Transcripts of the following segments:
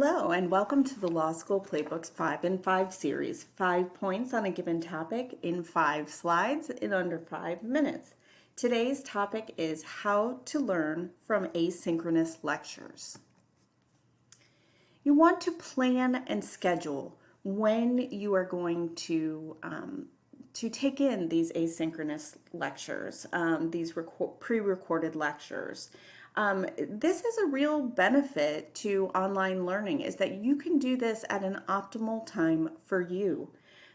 Hello and welcome to the Law School Playbook's 5 in 5 series. 5 points on a given topic in 5 slides in under 5 minutes. Today's topic is how to learn from asynchronous lectures. You want to plan and schedule when you are going to take in these asynchronous lectures, these pre-recorded lectures. This is a real benefit to online learning, is that you can do this at an optimal time for you.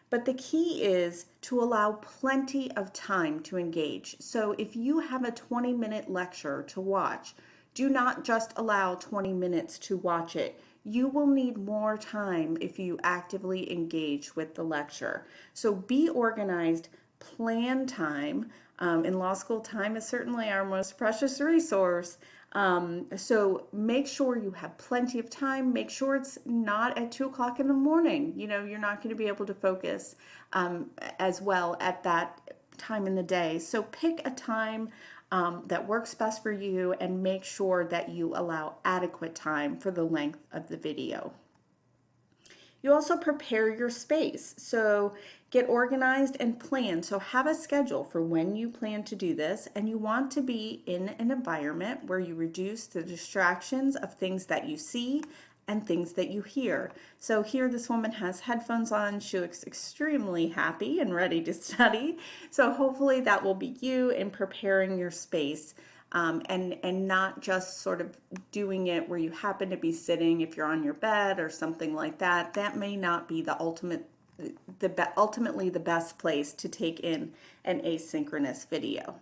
But the key is to allow plenty of time to engage. So if you have a 20-minute lecture to watch, do not just allow 20 minutes to watch it. You will need more time if you actively engage with the lecture. So be organized, plan time. In law school, time is certainly our most precious resource. So make sure you have plenty of time. Make sure it's not at 2 o'clock in the morning. You know, you're not going to be able to focus as well at that time in the day. So pick a time that works best for you and make sure that you allow adequate time for the length of the video. You also prepare your space. So get organized and plan. So have a schedule for when you plan to do this, and you want to be in an environment where you reduce the distractions of things that you see and things that you hear. So here this woman has headphones on. She looks extremely happy and ready to study. So hopefully that will be you in preparing your space. And not just sort of doing it where you happen to be sitting if you're on your bed or something like that. That may not be the ultimately the best place to take in an asynchronous video.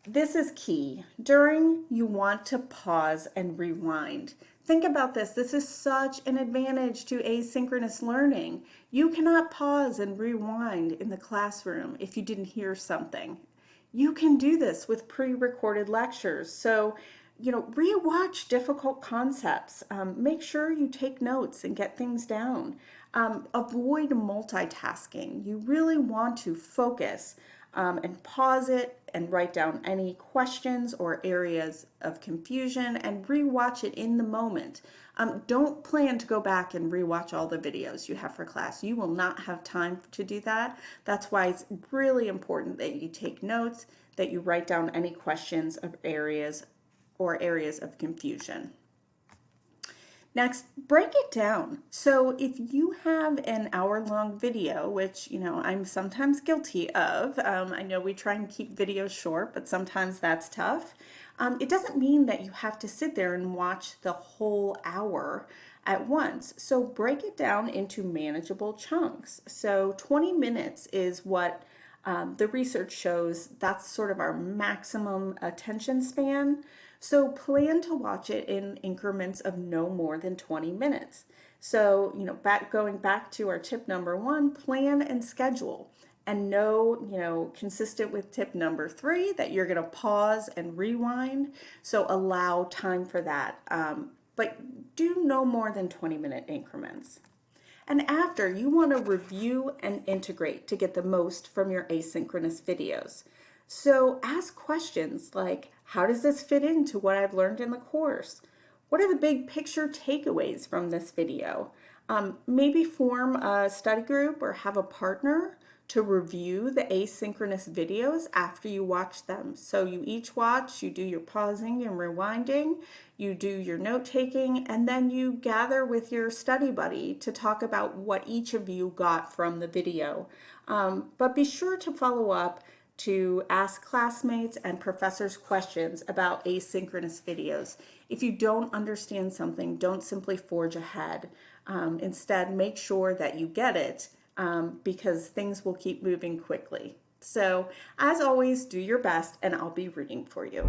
This is key. During, you want to pause and rewind. Think about this. This is such an advantage to asynchronous learning. You cannot pause and rewind in the classroom if you didn't hear something. You can do this with pre-recorded lectures. So, rewatch difficult concepts. Make sure you take notes and get things down. Avoid multitasking. You really want to focus and pause it and write down any questions or areas of confusion and rewatch it in the moment. Don't plan to go back and rewatch all the videos you have for class. You will not have time to do that. That's why it's really important that you take notes, that you write down any questions of areas of confusion. Next, break it down. So if you have an hour-long video, which, I'm sometimes guilty of, I know we try and keep videos short, but sometimes that's tough. It doesn't mean that you have to sit there and watch the whole hour at once. So break it down into manageable chunks. So 20 minutes is what the research shows. That's sort of our maximum attention span. So plan to watch it in increments of no more than 20 minutes. So, going back to our tip number 1, plan and schedule. And know, consistent with tip number 3, that you're going to pause and rewind. So allow time for that. But do no more than 20-minute increments. And after, you want to review and integrate to get the most from your asynchronous videos. So ask questions like, how does this fit into what I've learned in the course? What are the big picture takeaways from this video? Maybe form a study group or have a partner to review the asynchronous videos after you watch them. So you each watch, you do your pausing and rewinding, you do your note-taking, and then you gather with your study buddy to talk about what each of you got from the video. But be sure to follow up to ask classmates and professors questions about asynchronous videos. If you don't understand something, don't simply forge ahead. Instead, make sure that you get it because things will keep moving quickly. So, as always, do your best and I'll be rooting for you.